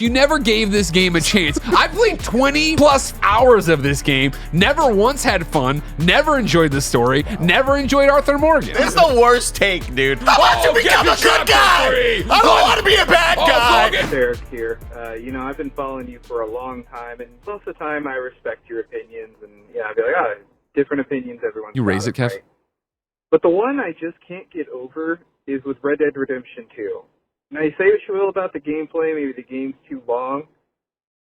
You never gave this game a chance. I played 20 plus hours of this game, never once had fun, never enjoyed the story, never enjoyed Arthur Morgan. This is the worst take, dude. I want to become a good guy. I don't want to be a bad guy. Derek here. I've been following you for a long time, and most of the time I respect your opinions, and I'd be like, different opinions, everyone's You raise got it, Kev? right? But the one I just can't get over is with Red Dead Redemption 2. Now, you say what you will about the gameplay, maybe the game's too long,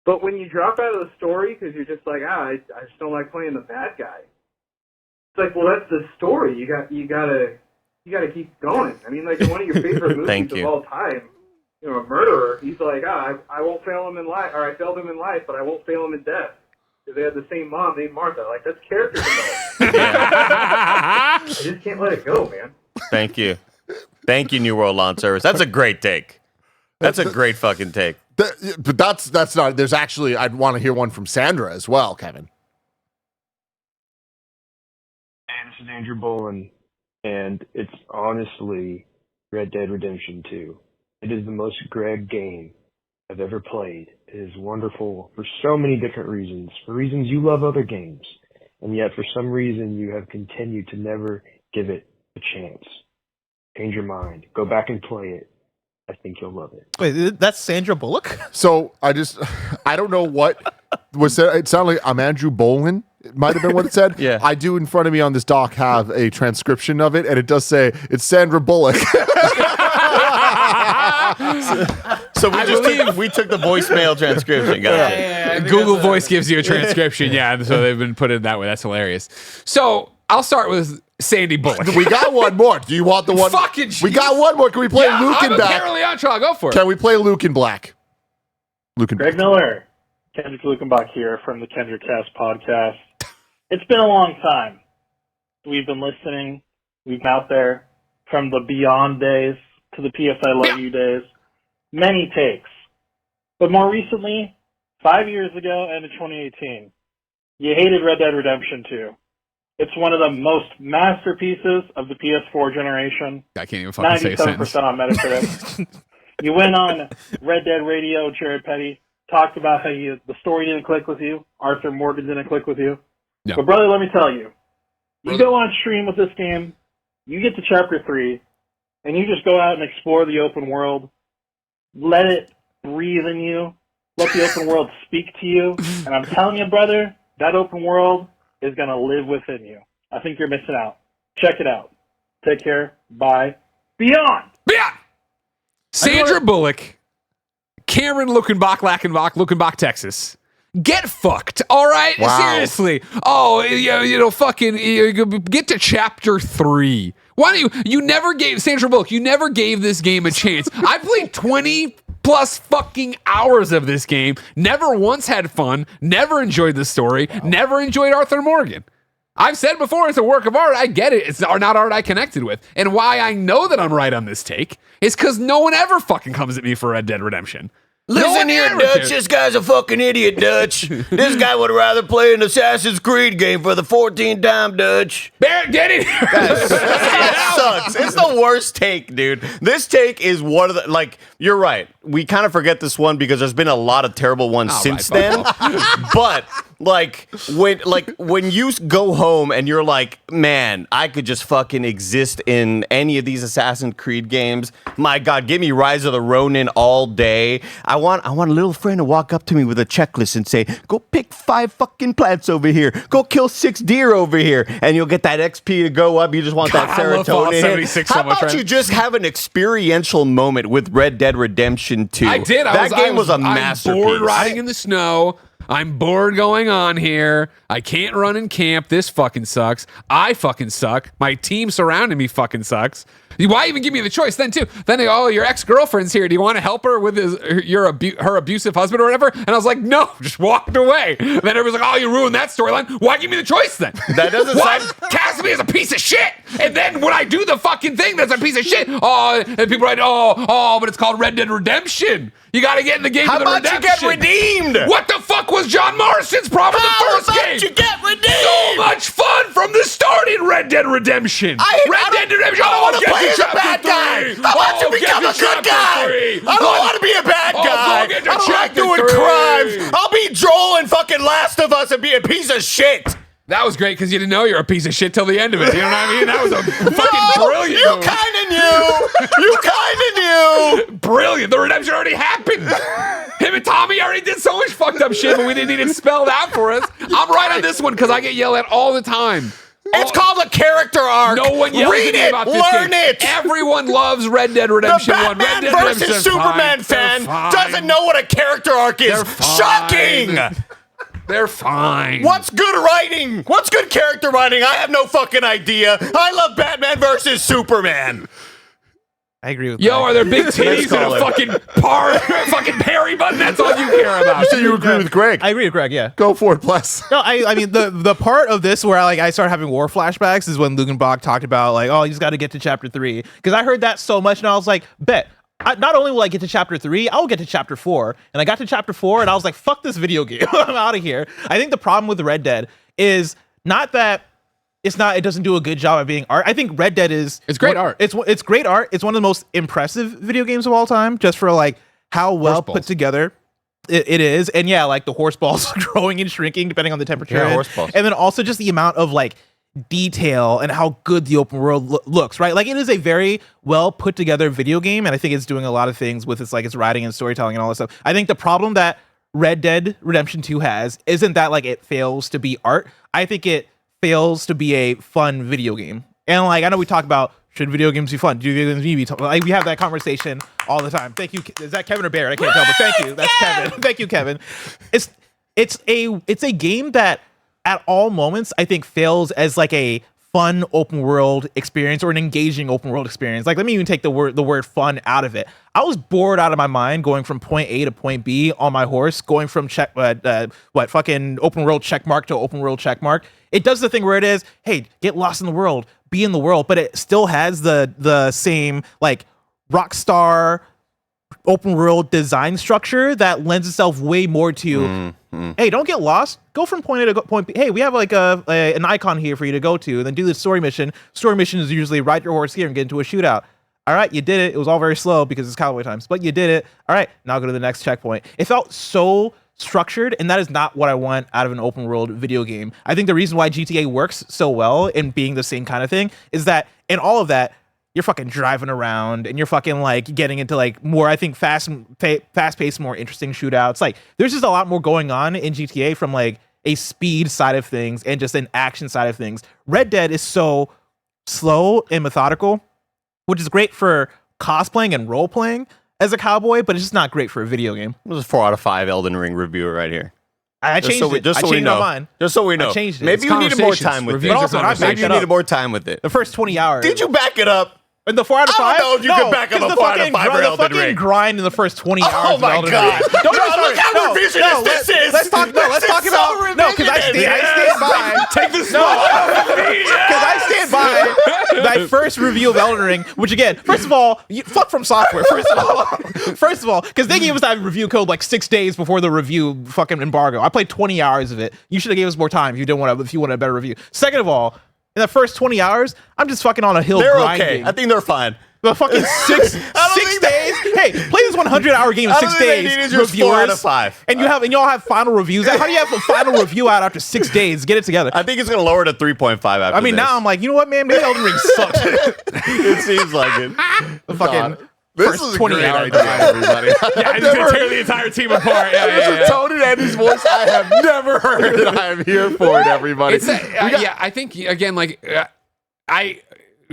but when you drop out of the story because you're just like, I just don't like playing the bad guy. It's like, well, that's the story. You gotta keep going. I mean, like one of your favorite movies of all time, a murderer. He's like, I won't fail him in life, or I failed him in life, but I won't fail him in death. Because they had the same mom named Martha. Like, that's character development. I just can't let it go, man. Thank you. Thank you, New World Lawn Service. That's a great take. That's a great fucking take. But that's not. There's actually. I'd want to hear one from Sandra as well, Kevin. Hey, this is Andrew Bolin, and it's honestly Red Dead Redemption 2. It is the most Greg game I've ever played. It is wonderful for so many different reasons. For reasons you love other games, and yet for some reason you have continued to never give it a chance. Change your mind. Go back and play it. I think you'll love it. Wait, that's Sandra Bullock? So I don't know what was said. It sounded like I'm Andrew Bolin. It might have been what it said. Yeah. I do in front of me on this doc have a transcription of it, and it does say it's Sandra Bullock. So we took the voicemail transcription, guys. Google Voice gives you a transcription, so they've been put in that way. That's hilarious. So I'll start with Sandy Bullock. We got one more. Do you want the one? Fucking we got one more. Can we play Luke in Black? I'm apparently on. Go for it. Can we play Luke in Black? Luke in Black. Greg Miller, Kendrick Lukenbach here from the Kendrick Cast podcast. It's been a long time. We've been listening. We've been out there from the Beyond days to the PS I Love You days. Many takes. But more recently, 5 years ago, end of 2018, you hated Red Dead Redemption 2. It's one of the most masterpieces of the PS4 generation. I can't even fucking say a sentence. 97% on Metacritic. You went on Red Dead Radio, Jared Petty, talked about how the story didn't click with you, Arthur Morgan didn't click with you. Yeah. But brother, let me tell you, you go on stream with this game, you get to chapter 3, and you just go out and explore the open world, let it breathe in you, let the open world speak to you, and I'm telling you, brother, that open world is going to live within you. I think you're missing out. Check it out. Take care. Bye. Beyond! Sandra Bullock, Cameron Lukenbach, Texas. Get fucked, all right? Wow. Seriously. Fucking get to chapter 3. Why don't you never gave Sandra Bullock, you never gave this game a chance. I played 20 plus fucking hours of this game, never once had fun, never enjoyed the story, never enjoyed Arthur Morgan. I've said before, it's a work of art. I get it. It's not art I connected with. And why I know that I'm right on this take is because no one ever fucking comes at me for Red Dead Redemption. Listen here, Dutch. This guy's a fucking idiot, Dutch. This guy would rather play an Assassin's Creed game for the 14th time, Dutch. Barrett, get in here. That sucks. It's the worst take, dude. This take is one of the, you're right. We kind of forget this one because there's been a lot of terrible ones since then. But when you go home and you're like, man, I could just fucking exist in any of these Assassin's Creed games. My God, give me Rise of the Ronin all day. I want a little friend to walk up to me with a checklist and say, go pick 5 fucking plants over here. Go kill 6 deer over here. And you'll get that XP to go up. You just want that serotonin. How about you just have an experiential moment with Red Dead Redemption 2? I did. That game was a masterpiece. I'm bored riding in the snow. I'm bored going on here. I can't run and camp. This fucking sucks. I fucking suck. My team surrounding me fucking sucks. Why even give me the choice then, too? Then they go, oh, your ex-girlfriend's here. Do you want to help her with her abusive husband or whatever? And I was like, no, just walked away. And then everyone's like, oh, you ruined that storyline. Why give me the choice then? That doesn't sound... Cast me as a piece of shit. And then when I do the fucking thing that's a piece of shit, and people write, but it's called Red Dead Redemption. You got to get in the game for the redemption. How about you get redeemed? What the fuck was John Morrison's problem in the first game? How about you get redeemed? So much fun from the start in Red Dead Redemption. Red Dead Redemption. I don't want to get play as a chapter bad guy. 3. I want to Oh, become get a good chapter guy. 3. I don't want to be a bad Oh, guy. go get to I don't like chapter doing 3. crimes. I'll be Joel in fucking Last of Us and be a piece of shit. That was great because you didn't know you're a piece of shit till the end of it. You know what I mean? That was a fucking brilliant You move. kind of knew. You kind of knew. Brilliant. The redemption already happened. Him and Tommy already did so much fucked up shit, but we didn't need it spelled out for us. I'm right on this one because I get yelled at all the time. It's called a character arc. No one yells Read at me it. about this Learn game. it. Everyone loves Red Dead The Redemption 1. Red Batman Dead versus Redemption Superman fan doesn't know what a character arc is. They're fine. Shocking. They're fine. What's good writing? What's good character writing? I have no fucking idea. I love Batman versus Superman. I agree with Yo, that. are there big titties and a fucking fucking Perry button? That's all you care about. You say you agree with Greg. I agree with Greg, yeah. Go for it, bless. No, I mean the part of this where I started having war flashbacks is when Lugenbach talked about like, oh, you just got to get to chapter 3, because I heard that so much and I was like, bet. Not only will I get to chapter 3, I'll get to chapter 4. And I got to chapter 4 and I was like, fuck this video game. I'm out of here. I think the problem with Red Dead is not that it doesn't do a good job at being art. I think Red Dead is great art. It's great art. It's one of the most impressive video games of all time, just for like how well Horse balls. put together it is. And yeah, like the horse balls growing and shrinking depending on the temperature. Yeah, and, horse balls. and then also just the amount of like detail and how good the open world looks, right? Like it is a very well put together video game, and I think it's doing a lot of things with its writing and storytelling and all this stuff. I think the problem that Red Dead Redemption 2 has isn't that like it fails to be art. I think it fails to be a fun video game. And like I know we talk about, should video games be fun? Do video games be fun? Like we have that conversation all the time. Thank you. Is that Kevin or Barrett? I can't tell, but thank you. That's Kevin. Thank you, Kevin. It's a game that at all moments I think fails as like a fun open world experience or an engaging open world experience. Like let me even take the word fun out of it. I was bored out of my mind going from point A to point B on my horse, going from fucking open world check mark to open world check mark. It does the thing where it is, hey, get lost in the world, be in the world, but it still has the same like Rockstar open world design structure that lends itself way more to hey, don't get lost, go from point A to point B. Hey, we have like an icon here for you to go to, and then do the story mission. Story mission is usually ride your horse here and get into a shootout. All right, you did it. It was all very slow because it's cowboy times, but you did it. All right, now go to the next checkpoint. It felt so structured, and that is not what I want out of an open world video game. I think the reason why GTA works so well in being the same kind of thing is that in all of that, you're fucking driving around and you're fucking like getting into like more, I think, fast-paced, more interesting shootouts. Like there's just a lot more going on in GTA from like a speed side of things and just an action side of things. Red Dead is so slow and methodical, which is great for cosplaying and role-playing as a cowboy, but it's just not great for a video game. This is a 4 out of 5 Elden Ring reviewer right here. I changed it. Just so I we changed know. my mind. Just so we know. I changed it. Maybe It's you needed more conversations. time with Reviews it. are also, not Maybe you back it needed up. more time with it. The first 20 hours. Did you back it up? In the 4 out of 5? I don't know if you could back up a 4 out of 5 for The Elden fucking Ring. grind in the first 20 hours Oh of my Elden God. Ring. Don't No, get me look how started. revisionist this is. Let's talk This is so about, no, because I stand by. Take this Because I stand by my first review of Elden Ring, which again, first of all, fuck From Software. First of all, because they gave us that review code like 6 days before the review fucking embargo. I played 20 hours of it. You should have gave us more time if you wanted a better review. Second of all, in the first 20 hours, I'm just fucking on a hill They're grinding. okay. I think they're fine. The fucking six think days. Hey, play this 100-hour game in I 6 don't think they days. needed yours 4 out of 5. And y'all have final reviews. How do you have a final review out after 6 days? Get it together. I think it's going to lower to 3.5 after I mean, this. now I'm like, you know what, man? Maybe Elden Ring sucked. It seems like it. The fucking This first is a 20 great hours. idea, everybody. Yeah, I just gonna tear the entire team apart. This is Tony and his voice I have never heard, and I am here for it, everybody. Yeah, I think again, like I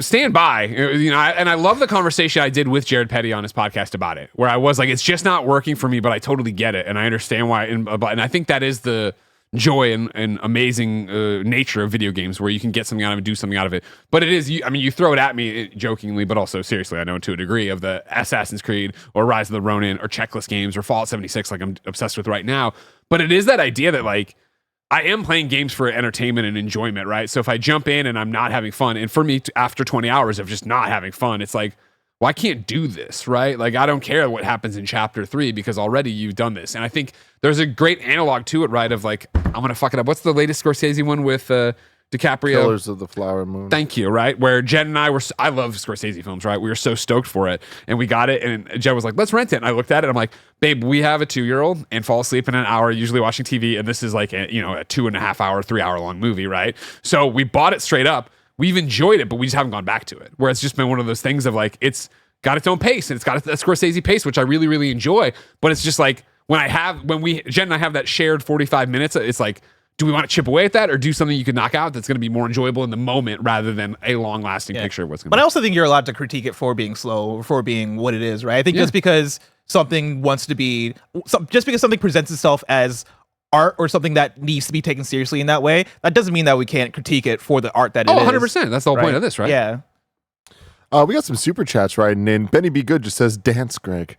stand by, you know, and I love the conversation I did with Jared Petty on his podcast about it, where I was like, it's just not working for me, but I totally get it, and I understand why. And I think that is the joy and amazing nature of video games, where you can get something out of it, do something out of it. But it is, I mean, you throw it at me jokingly, but also seriously, I know to a degree, of the Assassin's Creed or Rise of the Ronin or checklist games or Fallout 76, like I'm obsessed with right now. But it is that idea that like, I am playing games for entertainment and enjoyment, right? So if I jump in and I'm not having fun, and for me, after 20 hours of just not having fun, it's like, well, I can't do this, right? Like, I don't care what happens in chapter 3 because already you've done this. And I think there's a great analog to it, right? Of like, I'm going to fuck it up. What's the latest Scorsese one with DiCaprio. Killers of the Flower Moon. Thank you, right? Where Jen and I I love Scorsese films, right? We were so stoked for it. And we got it. And Jen was like, let's rent it. And I looked at it. I'm like, babe, we have a 2-year-old and fall asleep in an hour, usually watching TV. And this is like a 2.5 hour, 3 hour long movie, right? So we bought it straight up. We've enjoyed it, but we just haven't gone back to it. Where it's just been one of those things of like, it's got its own pace and it's got a Scorsese pace, which I really, really enjoy. But it's just like, Jen and I have that shared 45 minutes, it's like, do we want to chip away at that or do something you can knock out that's going to be more enjoyable in the moment rather than a long-lasting picture of what's going to But I also think you're allowed to critique it for being slow or for being what it is, right? I think just because something just because something presents itself as art or something that needs to be taken seriously in that way, that doesn't mean that we can't critique it for the art that it is. 100%. That's the whole point of this, right? Yeah. We got some super chats writing in. Benny Be Good just says, dance, Greg.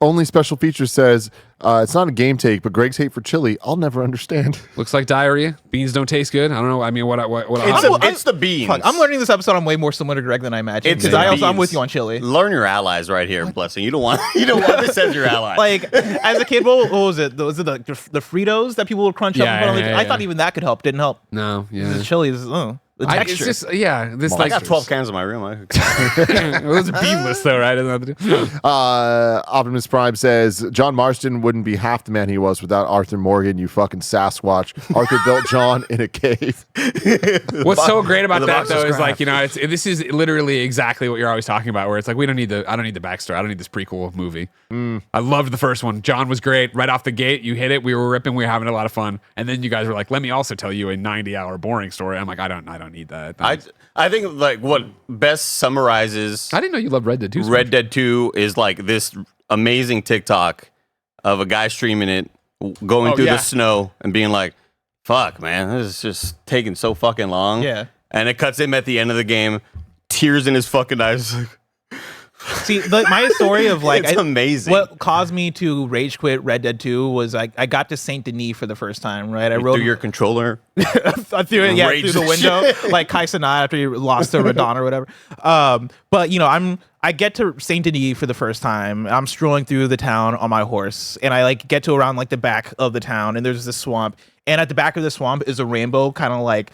Only special feature says, it's not a game take, but Greg's hate for chili, I'll never understand. Looks like diarrhea. Beans don't taste good. I don't know. I mean, what It's the beans. Fuck, I'm learning this episode. I'm way more similar to Greg than I imagined. It's Because the I'm beans. with you on chili. Learn your allies right here, Blessing. You don't want this as your ally. Like as a kid, what was it? Was it the Fritos that people would crunch up and put on the? I thought even that could help. Didn't help. No, yeah. The chili is the texture. It's just, this I got 12 cans in my room. Well, it's beanless though, right? Optimus Prime says, John Marston wouldn't be half the man he was without Arthur Morgan, you fucking Sasquatch. Arthur built John in a cave. What's so great about the that box though is is like, scrapped. this is literally exactly what you're always talking about, where it's like, I don't need the backstory. I don't need this prequel movie. I loved the first one. John was great. Right off the gate, you hit it. We were ripping. We were having a lot of fun. And then you guys were like, let me also tell you a 90-hour boring story. I'm like, I don't need that. I think like what best summarizes I didn't know you loved Red Dead 2. Red Dead 2 is like this amazing TikTok of a guy streaming it, going through the snow and being like, fuck, man, this is just taking so fucking long. Yeah. And it cuts him at the end of the game, tears in his fucking eyes. See, my story of like It's amazing. What caused me to rage quit Red Dead 2 was I got to Saint Denis for the first time, right? I Through your controller. I threw it Rage through the window, like Kai Cenat after he lost to Radon or whatever. But I get to Saint Denis for the first time. I'm strolling through the town on my horse, and I like get to around like the back of the town, and there's this swamp, and at the back of the swamp is a rainbow, kind of like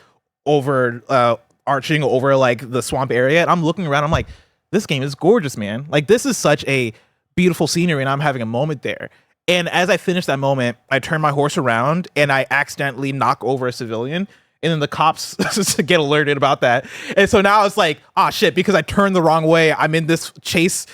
arching over like the swamp area. And I'm looking around, I'm like, this game is gorgeous, man. Like this is such a beautiful scenery, and I'm having a moment there. And as I finish that moment, I turn my horse around and I accidentally knock over a civilian. And then the cops get alerted about that. And so now it's like, shit, because I turned the wrong way. I'm in this chase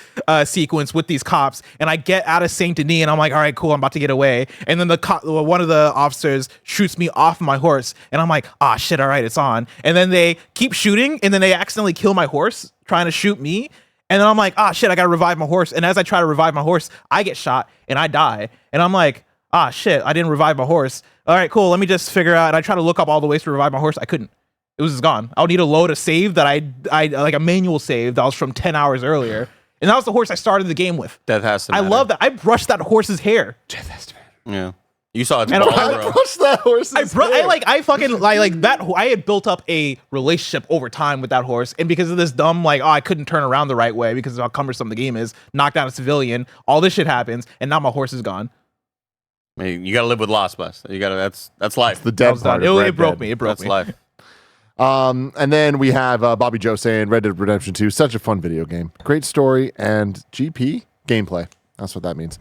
sequence with these cops. And I get out of Saint Denis and I'm like, all right, cool, I'm about to get away. And then one of the officers shoots me off my horse. And I'm like, shit, all right, it's on. And then they keep shooting. And then they accidentally kill my horse trying to shoot me. And then I'm like, shit, I got to revive my horse. And as I try to revive my horse, I get shot and I die. And I'm like, shit, I didn't revive my horse. All right, cool. Let me just figure out. And I try to look up all the ways to revive my horse. I couldn't. It was just gone. I would need to load a save that I like a manual save that was from 10 hours earlier. And that was the horse I started the game with. Death has to I matter. love that. I brushed that horse's hair. Death has to matter. Yeah. You saw it. And ball, I bro. Brush that horse's hair. I had built up a relationship over time with that horse, and because of this dumb I couldn't turn around the right way because of how cumbersome the game is, knocked down a civilian, all this shit happens, and now my horse is gone. I mean, you got to live with loss, Bus. You got to. That's life. The dead part of Red It broke Dead. me. It broke That's me. life. And then we have Bobby Joe saying Red Dead Redemption 2, such a fun video game. Great story and GP gameplay. That's what that means.